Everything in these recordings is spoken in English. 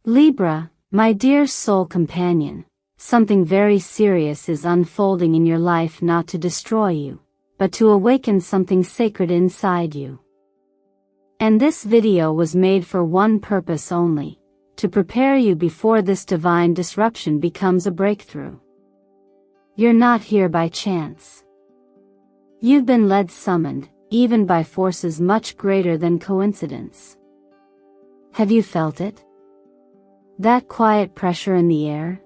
Libra, my dear soul companion, something very serious is unfolding in your life, not to destroy you, but to awaken something sacred inside you. And this video was made for one purpose only, to prepare you before this divine disruption becomes a breakthrough. You're not here by chance. You've been led, summoned, even by forces much greater than coincidence. Have you felt it? That quiet pressure in the air?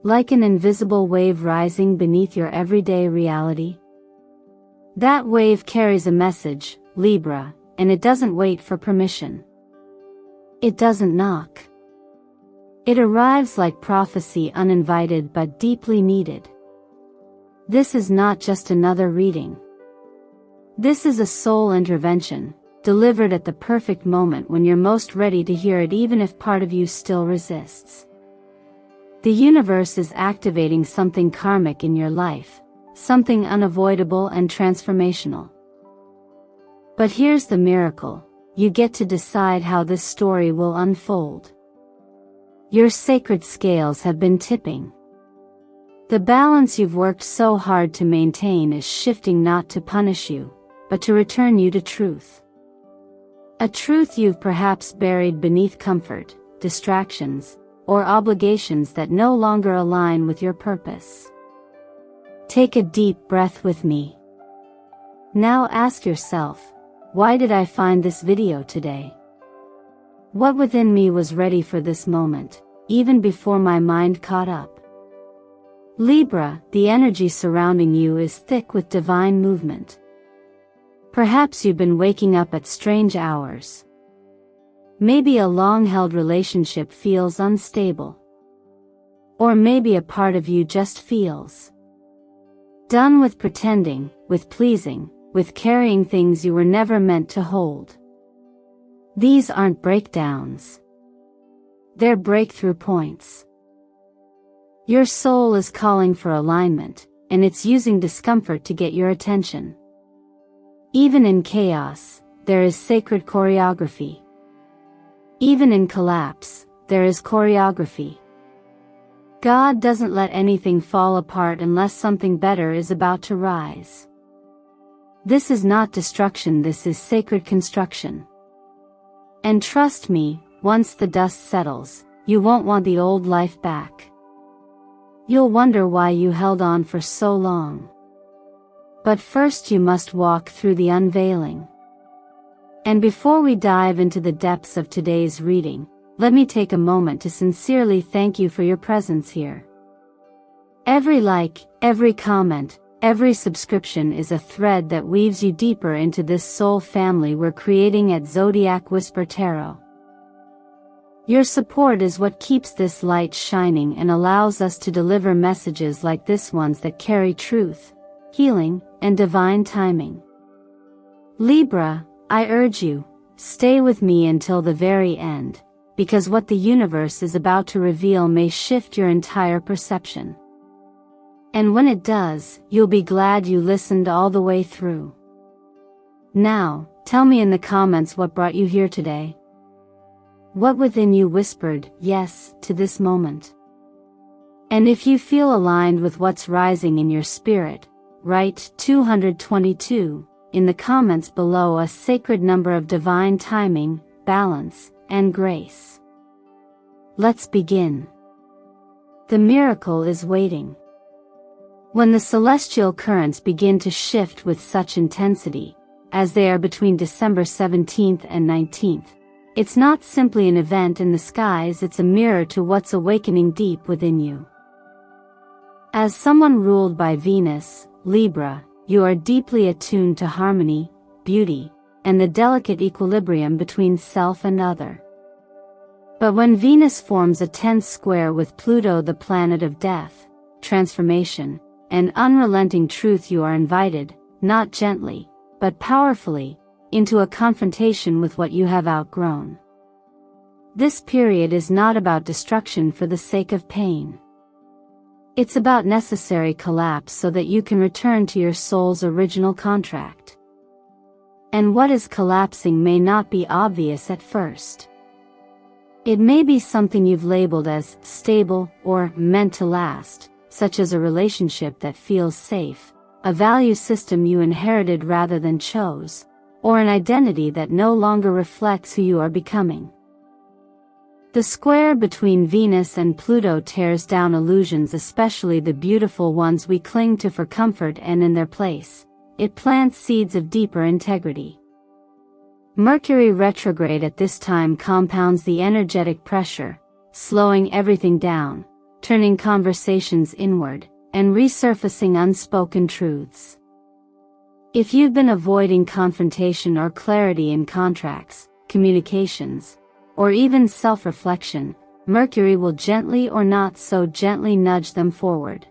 Like an invisible wave rising beneath your everyday reality? That wave carries a message, Libra, and it doesn't wait for permission. It doesn't knock. It arrives like prophecy, uninvited but deeply needed. This is not just another reading. This is a soul intervention, delivered at the perfect moment when you're most ready to hear it, even if part of you still resists. The universe is activating something karmic in your life, something unavoidable and transformational. But here's the miracle: you get to decide how this story will unfold. Your sacred scales have been tipping. The balance you've worked so hard to maintain is shifting, not to punish you, but to return you to truth. A truth you've perhaps buried beneath comfort, distractions, or obligations that no longer align with your purpose. Take a deep breath with me. Now ask yourself, why did I find this video today? What within me was ready for this moment, even before my mind caught up? Libra, the energy surrounding you is thick with divine movement. Perhaps you've been waking up at strange hours. Maybe a long-held relationship feels unstable. Or maybe a part of you just feels done with pretending, with pleasing, with carrying things you were never meant to hold. These aren't breakdowns. They're breakthrough points. Your soul is calling for alignment, and it's using discomfort to get your attention. Even in chaos, there is sacred choreography. Even in collapse, there is choreography. God doesn't let anything fall apart unless something better is about to rise. This is not destruction, this is sacred construction. And trust me, once the dust settles, you won't want the old life back. You'll wonder why you held on for so long. But first you must walk through the unveiling. And before we dive into the depths of today's reading, let me take a moment to sincerely thank you for your presence here. Every like, every comment, every subscription is a thread that weaves you deeper into this soul family we're creating at Zodiac Whisper Tarot. Your support is what keeps this light shining and allows us to deliver messages like this ones that carry truth, healing, and divine timing. Libra, I urge you, stay with me until the very end, because what the universe is about to reveal may shift your entire perception. And when it does, you'll be glad you listened all the way through. Now, tell me in the comments what brought you here today. What within you whispered yes to this moment? And if you feel aligned with what's rising in your spirit, write 222 in the comments below, a sacred number of divine timing, balance, and grace. Let's begin. The miracle is waiting. When the celestial currents begin to shift with such intensity, as they are between December 17th and 19th, it's not simply an event in the skies, it's a mirror to what's awakening deep within you. As someone ruled by Venus, Libra, you are deeply attuned to harmony, beauty, and the delicate equilibrium between self and other. But when Venus forms a tense square with Pluto, the planet of death, transformation, and unrelenting truth, you are invited, not gently, but powerfully, into a confrontation with what you have outgrown. This period is not about destruction for the sake of pain. It's about necessary collapse so that you can return to your soul's original contract. And what is collapsing may not be obvious at first. It may be something you've labeled as stable or meant to last, such as a relationship that feels safe, a value system you inherited rather than chose, or an identity that no longer reflects who you are becoming. The square between Venus and Pluto tears down illusions, especially the beautiful ones we cling to for comfort, and in their place, it plants seeds of deeper integrity. Mercury retrograde at this time compounds the energetic pressure, slowing everything down, turning conversations inward, and resurfacing unspoken truths. If you've been avoiding confrontation or clarity in contracts, communications, or even self-reflection, Mercury will gently or not so gently nudge them forward.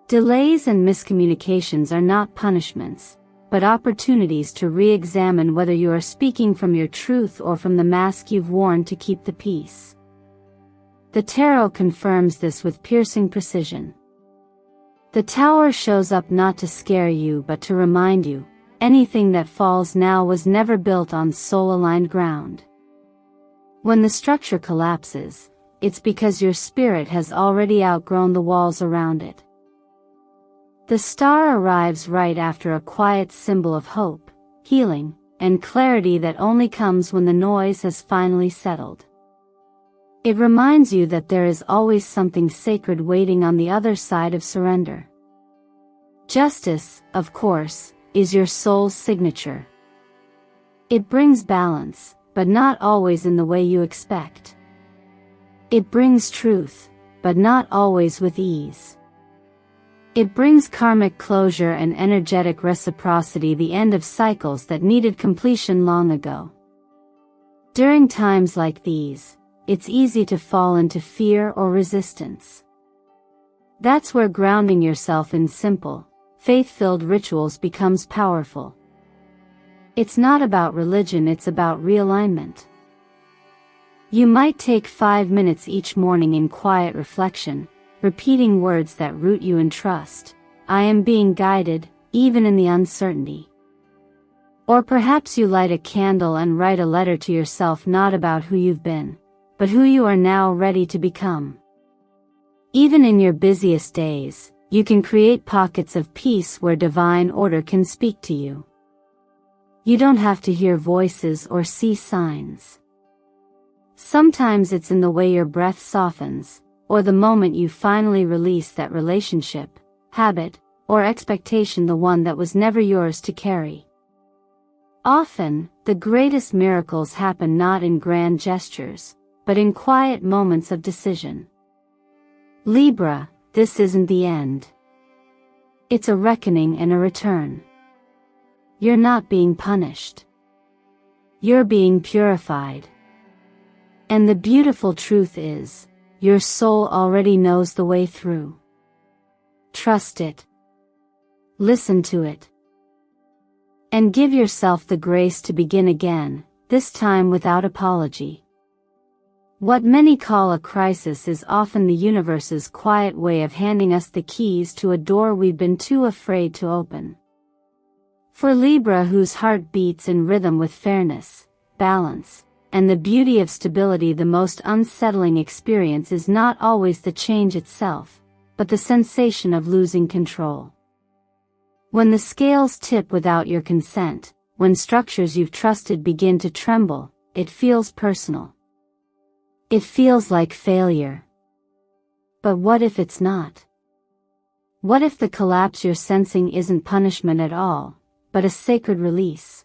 Delays and miscommunications are not punishments, but opportunities to re-examine whether you are speaking from your truth or from the mask you've worn to keep the peace. The tarot confirms this with piercing precision. The Tower shows up not to scare you but to remind you, anything that falls now was never built on soul-aligned ground. When the structure collapses, it's because your spirit has already outgrown the walls around it. The Star arrives right after a quiet symbol of hope, healing, and clarity that only comes when the noise has finally settled. It reminds you that there is always something sacred waiting on the other side of surrender. Justice, of course, is your soul's signature. It brings balance, but not always in the way you expect. It brings truth, but not always with ease. It brings karmic closure and energetic reciprocity, the end of cycles that needed completion long ago. During times like these, it's easy to fall into fear or resistance. That's where grounding yourself in simple, faith-filled rituals becomes powerful. It's not about religion, it's about realignment. You might take 5 minutes each morning in quiet reflection, repeating words that root you in trust. I am being guided, even in the uncertainty. Or perhaps you light a candle and write a letter to yourself, not about who you've been, but who you are now ready to become. Even in your busiest days, you can create pockets of peace where divine order can speak to you. You don't have to hear voices or see signs. Sometimes it's in the way your breath softens, or the moment you finally release that relationship, habit, or expectation, the one that was never yours to carry. Often, the greatest miracles happen not in grand gestures, but in quiet moments of decision. Libra, this isn't the end. It's a reckoning and a return. You're not being punished. You're being purified. And the beautiful truth is, your soul already knows the way through. Trust it. Listen to it. And give yourself the grace to begin again, this time without apology. What many call a crisis is often the universe's quiet way of handing us the keys to a door we've been too afraid to open. For Libra, whose heart beats in rhythm with fairness, balance, and the beauty of stability, the most unsettling experience is not always the change itself, but the sensation of losing control. When the scales tip without your consent, when structures you've trusted begin to tremble, it feels personal. It feels like failure. But what if it's not? What if the collapse you're sensing isn't punishment at all, but a sacred release?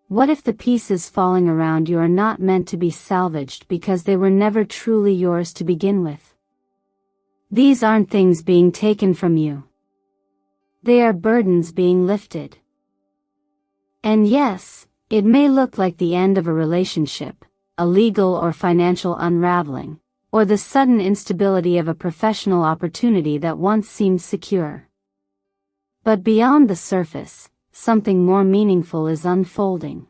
What if the pieces falling around you are not meant to be salvaged because they were never truly yours to begin with? These aren't things being taken from you. They are burdens being lifted. And yes, it may look like the end of a relationship, a legal or financial unraveling, or the sudden instability of a professional opportunity that once seemed secure. But beyond the surface, something more meaningful is unfolding.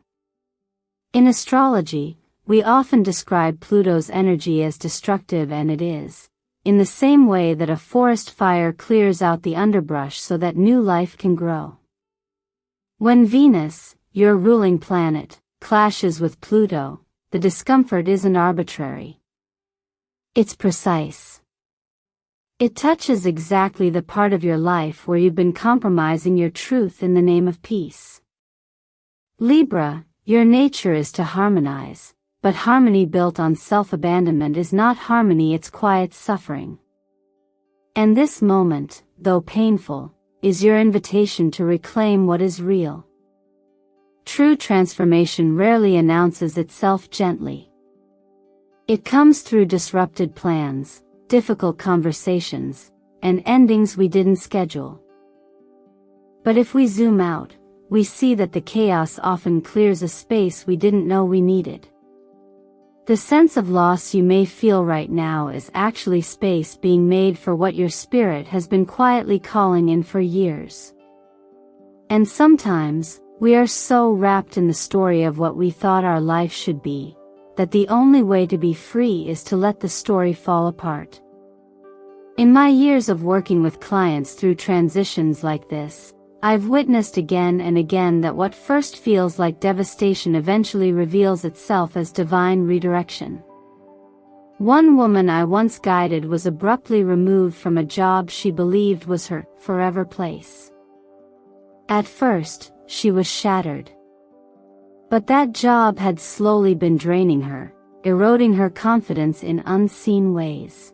In astrology, we often describe Pluto's energy as destructive, and it is, in the same way that a forest fire clears out the underbrush so that new life can grow. When Venus, your ruling planet, clashes with Pluto, the discomfort isn't arbitrary. It's precise. It touches exactly the part of your life where you've been compromising your truth in the name of peace. Libra, your nature is to harmonize, but harmony built on self-abandonment is not harmony, it's quiet suffering. And this moment, though painful, is your invitation to reclaim what is real. True transformation rarely announces itself gently. It comes through disrupted plans, difficult conversations, and endings we didn't schedule. But if we zoom out, we see that the chaos often clears a space we didn't know we needed. The sense of loss you may feel right now is actually space being made for what your spirit has been quietly calling in for years. And sometimes, we are so wrapped in the story of what we thought our life should be, that the only way to be free is to let the story fall apart. In my years of working with clients through transitions like this, I've witnessed again and again that what first feels like devastation eventually reveals itself as divine redirection. One woman I once guided was abruptly removed from a job she believed was her forever place. At first, she was shattered. But that job had slowly been draining her, eroding her confidence in unseen ways.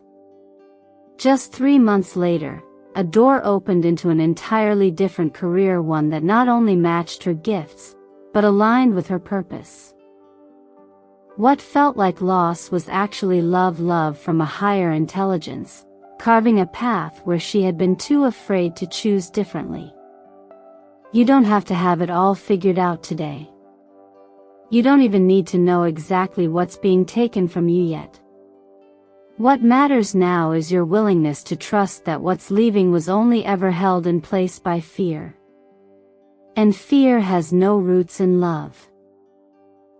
Just 3 months later, a door opened into an entirely different career, one that not only matched her gifts, but aligned with her purpose. What felt like loss was actually love from a higher intelligence, carving a path where she had been too afraid to choose differently. You don't have to have it all figured out today. You don't even need to know exactly what's being taken from you yet. What matters now is your willingness to trust that what's leaving was only ever held in place by fear. And fear has no roots in love.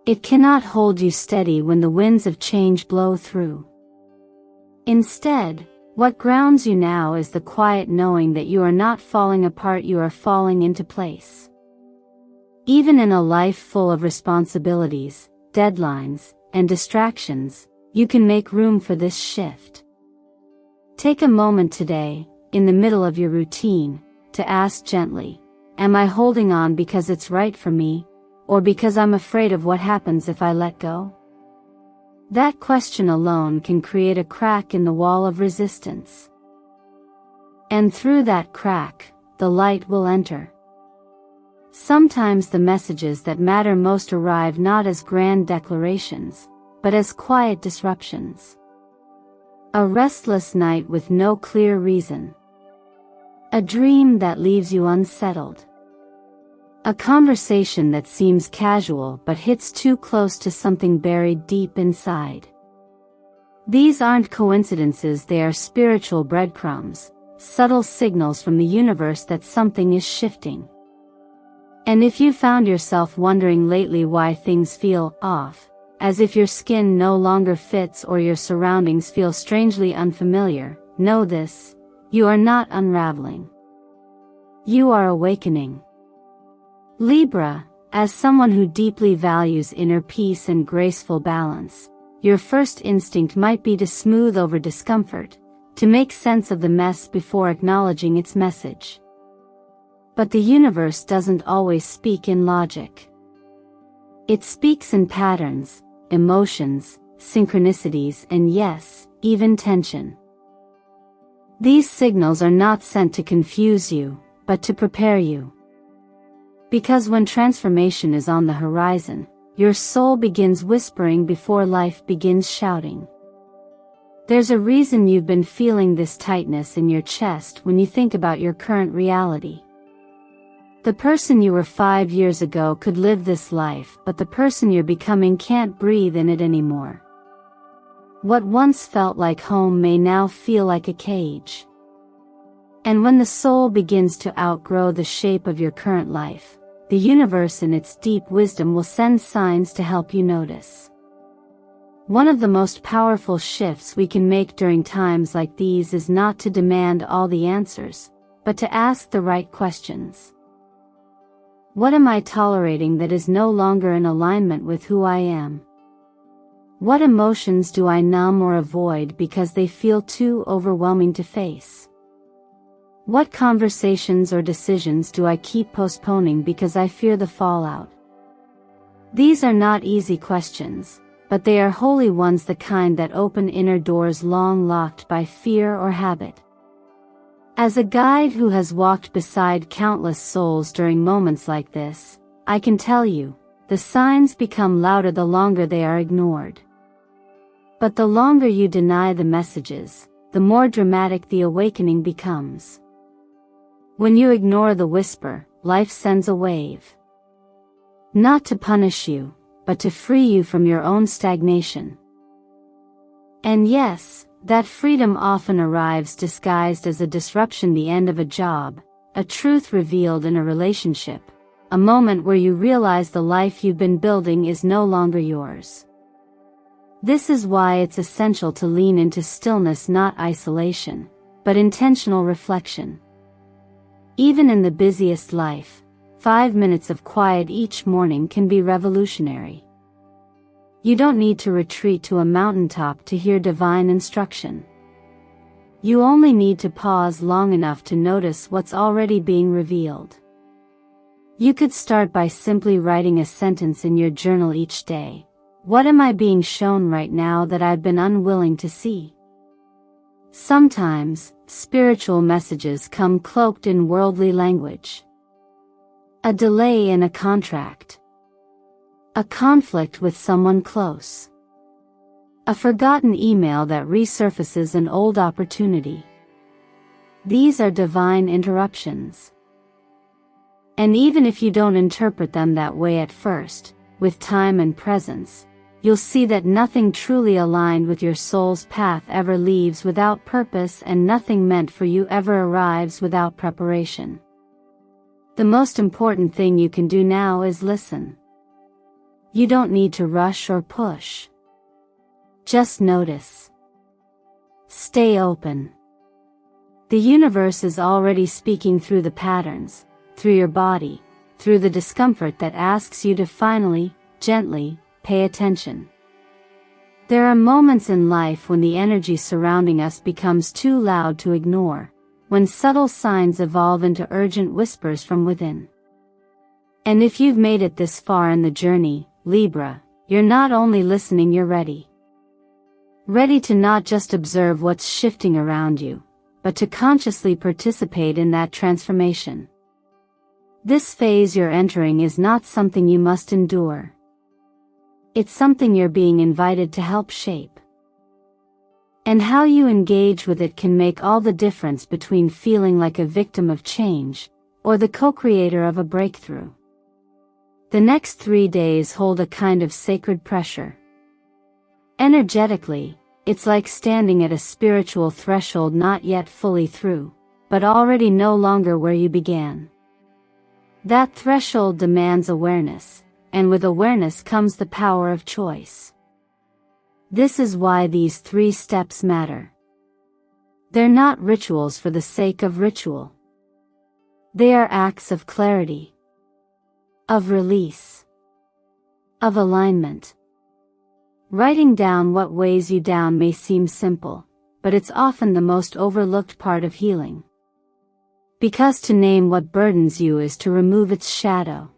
It cannot hold you steady when the winds of change blow through. Instead, what grounds you now is the quiet knowing that you are not falling apart, you are falling into place. Even in a life full of responsibilities, deadlines, and distractions, you can make room for this shift. Take a moment today, in the middle of your routine, to ask gently, am I holding on because it's right for me, or because I'm afraid of what happens if I let go? That question alone can create a crack in the wall of resistance. And through that crack, the light will enter. Sometimes the messages that matter most arrive not as grand declarations, but as quiet disruptions. A restless night with no clear reason. A dream that leaves you unsettled. A conversation that seems casual but hits too close to something buried deep inside. These aren't coincidences, they are spiritual breadcrumbs, subtle signals from the universe that something is shifting. And if you found yourself wondering lately why things feel off, as if your skin no longer fits or your surroundings feel strangely unfamiliar, know this: you are not unraveling. You are awakening. Libra, as someone who deeply values inner peace and graceful balance, your first instinct might be to smooth over discomfort, to make sense of the mess before acknowledging its message. But the universe doesn't always speak in logic. It speaks in patterns, emotions, synchronicities, and yes, even tension. These signals are not sent to confuse you, but to prepare you. Because when transformation is on the horizon, your soul begins whispering before life begins shouting. There's a reason you've been feeling this tightness in your chest when you think about your current reality. The person you were 5 years ago could live this life, but the person you're becoming can't breathe in it anymore. What once felt like home may now feel like a cage. And when the soul begins to outgrow the shape of your current life, the universe in its deep wisdom will send signs to help you notice. One of the most powerful shifts we can make during times like these is not to demand all the answers, but to ask the right questions. What am I tolerating that is no longer in alignment with who I am? What emotions do I numb or avoid because they feel too overwhelming to face? What conversations or decisions do I keep postponing because I fear the fallout? These are not easy questions, but they are holy ones, the kind that open inner doors long locked by fear or habit. As a guide who has walked beside countless souls during moments like this, I can tell you, the signs become louder the longer they are ignored. But the longer you deny the messages, the more dramatic the awakening becomes. When you ignore the whisper, life sends a wave. Not to punish you, but to free you from your own stagnation. And yes, that freedom often arrives disguised as a disruption, the end of a job, a truth revealed in a relationship, a moment where you realize the life you've been building is no longer yours. This is why it's essential to lean into stillness, not isolation, but intentional reflection. Even in the busiest life, 5 minutes of quiet each morning can be revolutionary. You don't need to retreat to a mountaintop to hear divine instruction. You only need to pause long enough to notice what's already being revealed. You could start by simply writing a sentence in your journal each day. What am I being shown right now that I've been unwilling to see? Sometimes, spiritual messages come cloaked in worldly language. A delay in a contract. A conflict with someone close. A forgotten email that resurfaces an old opportunity. These are divine interruptions. And even if you don't interpret them that way at first, with time and presence, you'll see that nothing truly aligned with your soul's path ever leaves without purpose, and nothing meant for you ever arrives without preparation. The most important thing you can do now is listen. You don't need to rush or push. Just notice. Stay open. The universe is already speaking through the patterns, through your body, through the discomfort that asks you to finally, gently, pay attention. There are moments in life when the energy surrounding us becomes too loud to ignore, when subtle signs evolve into urgent whispers from within. And if you've made it this far in the journey, Libra, you're not only listening, you're ready. Ready to not just observe what's shifting around you, but to consciously participate in that transformation. This phase you're entering is not something you must endure. It's something you're being invited to help shape. And how you engage with it can make all the difference between feeling like a victim of change, or the co-creator of a breakthrough. The next 3 days hold a kind of sacred pressure. Energetically, it's like standing at a spiritual threshold, not yet fully through, but already no longer where you began. That threshold demands awareness, and with awareness comes the power of choice. This is why these 3 steps matter. They're not rituals for the sake of ritual. They are acts of clarity, of release, of alignment. Writing down what weighs you down may seem simple, but it's often the most overlooked part of healing. Because to name what burdens you is to remove its shadow.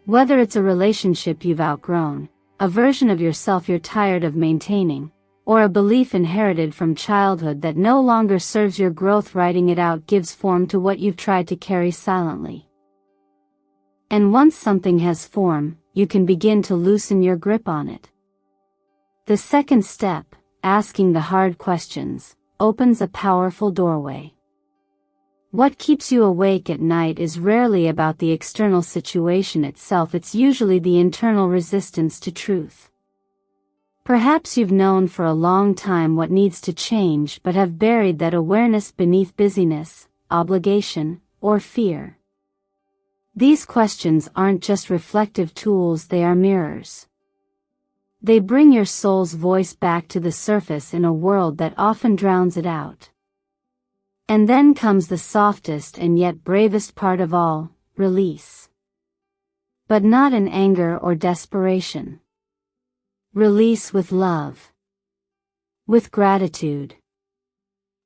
Whether it's a relationship you've outgrown, a version of yourself you're tired of maintaining, or a belief inherited from childhood that no longer serves your growth, writing it out gives form to what you've tried to carry silently. And once something has form, you can begin to loosen your grip on it. The second step, asking the hard questions, opens a powerful doorway. What keeps you awake at night is rarely about the external situation itself, it's usually the internal resistance to truth. Perhaps you've known for a long time what needs to change but have buried that awareness beneath busyness, obligation, or fear. These questions aren't just reflective tools, they are mirrors. They bring your soul's voice back to the surface in a world that often drowns it out. And then comes the softest and yet bravest part of all, release. But not in anger or desperation. Release with love. With gratitude.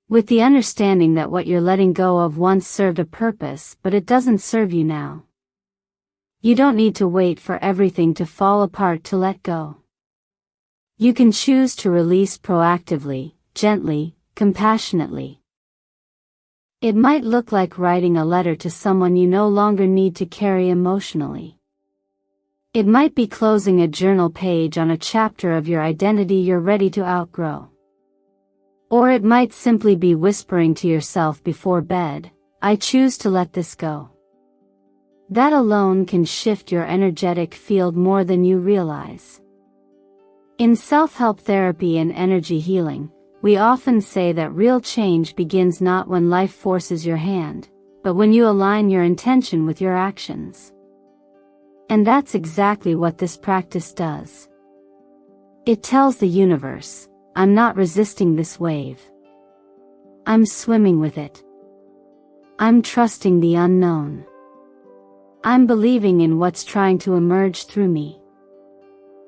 With the understanding that what you're letting go of once served a purpose, but it doesn't serve you now. You don't need to wait for everything to fall apart to let go. You can choose to release proactively, gently, compassionately. It might look like writing a letter to someone you no longer need to carry emotionally. It might be closing a journal page on a chapter of your identity you're ready to outgrow. Or it might simply be whispering to yourself before bed, "I choose to let this go." That alone can shift your energetic field more than you realize. In self-help therapy and energy healing, we often say that real change begins not when life forces your hand, but when you align your intention with your actions. And that's exactly what this practice does. It tells the universe, I'm not resisting this wave. I'm swimming with it. I'm trusting the unknown. I'm believing in what's trying to emerge through me.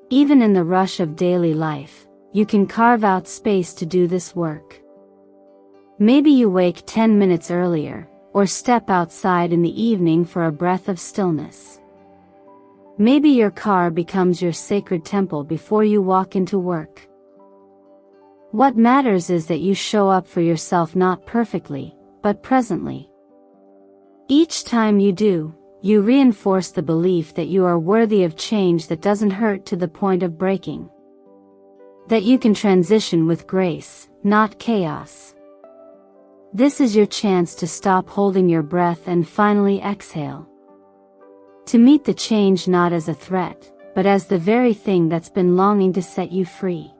Even in the rush of daily life, you can carve out space to do this work. Maybe you wake 10 minutes earlier, or step outside in the evening for a breath of stillness. Maybe your car becomes your sacred temple before you walk into work. What matters is that you show up for yourself not perfectly, but presently. Each time you do, you reinforce the belief that you are worthy of change that doesn't hurt to the point of breaking. That you can transition with grace, not chaos. This is your chance to stop holding your breath and finally exhale. To meet the change not as a threat, but as the very thing that's been longing to set you free.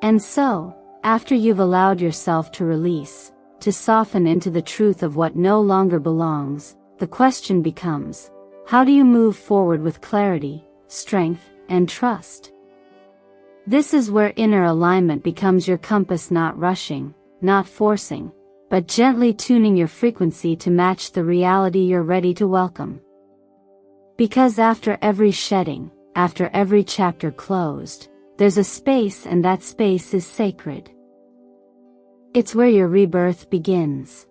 And so, after you've allowed yourself to release, to soften into the truth of what no longer belongs, the question becomes, how do you move forward with clarity, strength, and trust? This is where inner alignment becomes your compass, not rushing, not forcing, but gently tuning your frequency to match the reality you're ready to welcome. Because after every shedding, after every chapter closed, there's a space, and that space is sacred. It's where your rebirth begins.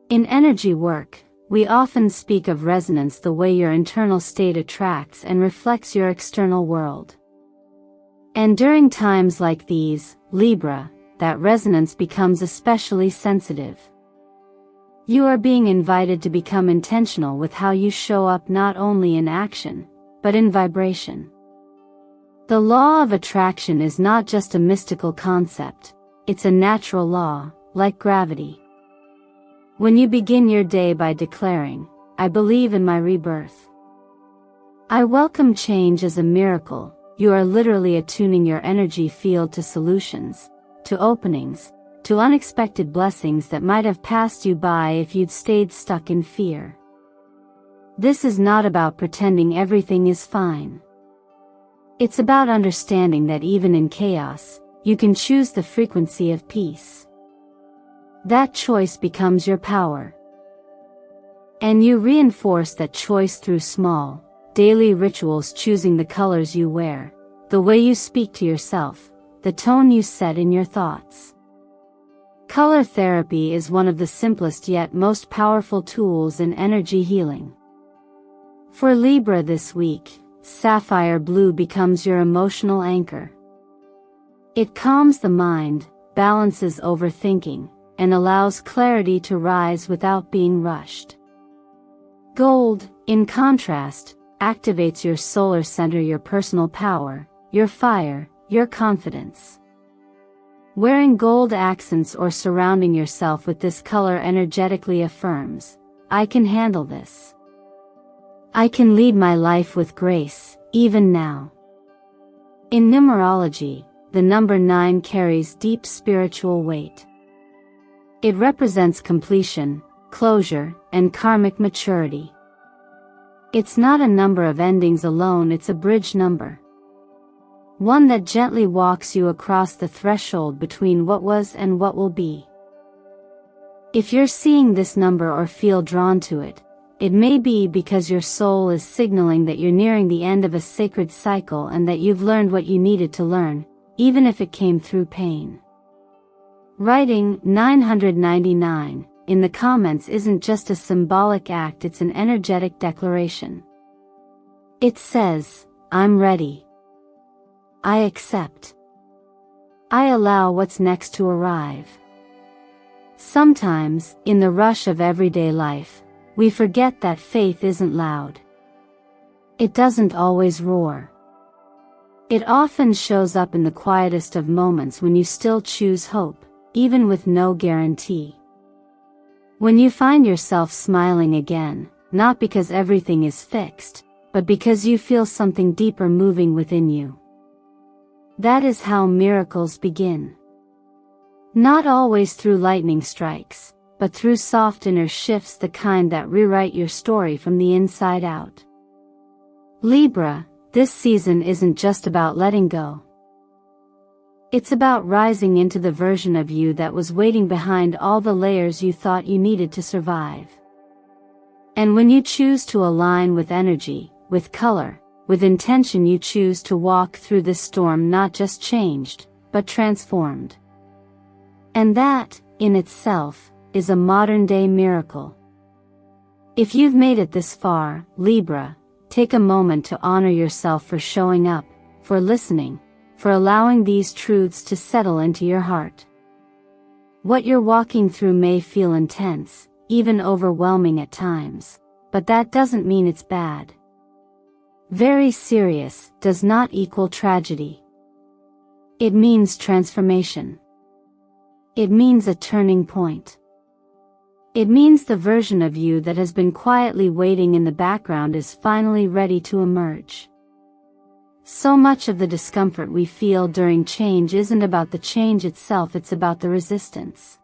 In energy work, we often speak of resonance, the way your internal state attracts and reflects your external world. And during times like these, Libra, that resonance becomes especially sensitive. You are being invited to become intentional with how you show up, not only in action, but in vibration. The law of attraction is not just a mystical concept, it's a natural law, like gravity. When you begin your day by declaring, I believe in my rebirth. I welcome change as a miracle, you are literally attuning your energy field to solutions, to openings, to unexpected blessings that might have passed you by if you'd stayed stuck in fear. This is not about pretending everything is fine. It's about understanding that even in chaos, you can choose the frequency of peace. That choice becomes your power. And you reinforce that choice through small, daily rituals, choosing the colors you wear, the way you speak to yourself, the tone you set in your thoughts. Color therapy is one of the simplest yet most powerful tools in energy healing. For Libra this week, sapphire blue becomes your emotional anchor. It calms the mind, balances overthinking, and allows clarity to rise without being rushed. Gold, in contrast, activates your solar center, your personal power, your fire, your confidence. Wearing gold accents or surrounding yourself with this color energetically affirms, I can handle this. I can lead my life with grace, even now. In numerology, the number 9 carries deep spiritual weight. It represents completion, closure, and karmic maturity. It's not a number of endings alone, it's a bridge number. One that gently walks you across the threshold between what was and what will be. If you're seeing this number or feel drawn to it, it may be because your soul is signaling that you're nearing the end of a sacred cycle and that you've learned what you needed to learn, even if it came through pain. Writing 999 in the comments isn't just a symbolic act, it's an energetic declaration. It says, I'm ready. I accept. I allow what's next to arrive. Sometimes, in the rush of everyday life, we forget that faith isn't loud. It doesn't always roar. It often shows up in the quietest of moments when you still choose hope, even with no guarantee. When you find yourself smiling again, not because everything is fixed, but because you feel something deeper moving within you. That is how miracles begin. Not always through lightning strikes, but through soft inner shifts, the kind that rewrite your story from the inside out. Libra, this season isn't just about letting go. It's about rising into the version of you that was waiting behind all the layers you thought you needed to survive. And when you choose to align with energy, with color, with intention, you choose to walk through this storm not just changed, but transformed. And that, in itself, is a modern-day miracle. If you've made it this far, Libra, take a moment to honor yourself for showing up, for listening, for allowing these truths to settle into your heart. What you're walking through may feel intense, even overwhelming at times, but that doesn't mean it's bad. Very serious does not equal tragedy. It means transformation. It means a turning point. It means the version of you that has been quietly waiting in the background is finally ready to emerge. So much of the discomfort we feel during change isn't about the change itself, it's about the resistance.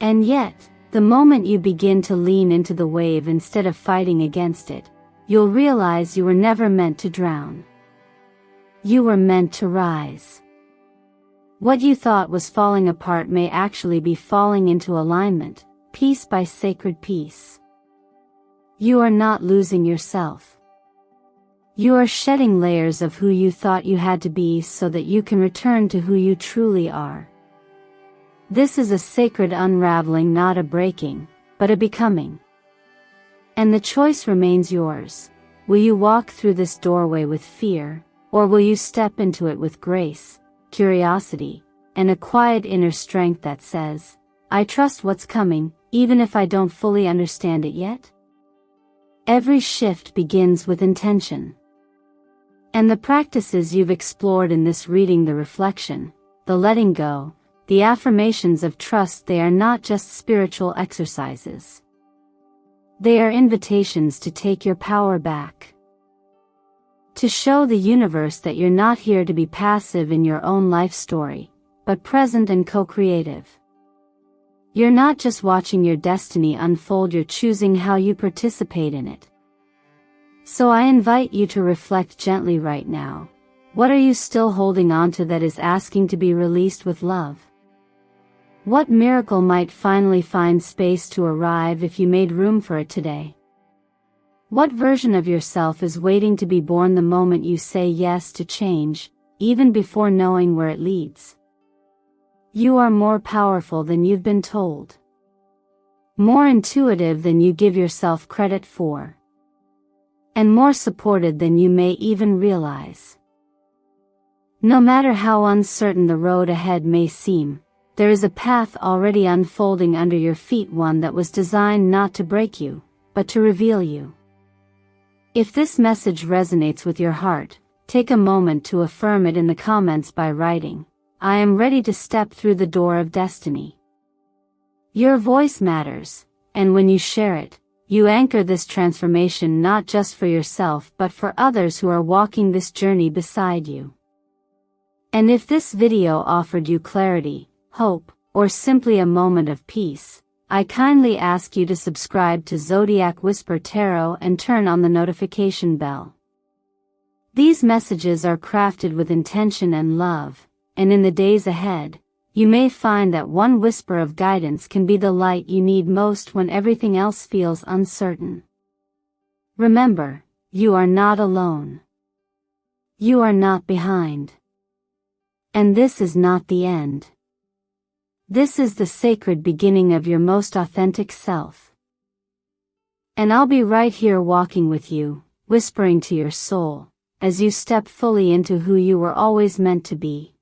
And yet, the moment you begin to lean into the wave instead of fighting against it, you'll realize you were never meant to drown. You were meant to rise. What you thought was falling apart may actually be falling into alignment, piece by sacred piece. You are not losing yourself. You are shedding layers of who you thought you had to be so that you can return to who you truly are. This is a sacred unraveling, not a breaking, but a becoming. And the choice remains yours. Will you walk through this doorway with fear, or will you step into it with grace, curiosity, and a quiet inner strength that says, I trust what's coming, even if I don't fully understand it yet? Every shift begins with intention. And the practices you've explored in this reading, the reflection, the letting go, the affirmations of trust, they are not just spiritual exercises. They are invitations to take your power back. To show the universe that you're not here to be passive in your own life story, but present and co-creative. You're not just watching your destiny unfold, you're choosing how you participate in it. So I invite you to reflect gently right now. What are you still holding on to that is asking to be released with love? What miracle might finally find space to arrive if you made room for it today? What version of yourself is waiting to be born the moment you say yes to change, even before knowing where it leads? You are more powerful than you've been told. More intuitive than you give yourself credit for. And more supported than you may even realize. No matter how uncertain the road ahead may seem, there is a path already unfolding under your feet, one that was designed not to break you, but to reveal you. If this message resonates with your heart, take a moment to affirm it in the comments by writing, I am ready to step through the door of destiny. Your voice matters, and when you share it, you anchor this transformation not just for yourself but for others who are walking this journey beside you. And if this video offered you clarity, hope, or simply a moment of peace, I kindly ask you to subscribe to Zodiac Whisper Tarot and turn on the notification bell. These messages are crafted with intention and love, and in the days ahead, You may find that one whisper of guidance can be the light you need most when everything else feels uncertain. Remember, you are not alone. You are not behind. And this is not the end. This is the sacred beginning of your most authentic self. And I'll be right here walking with you, whispering to your soul, as you step fully into who you were always meant to be.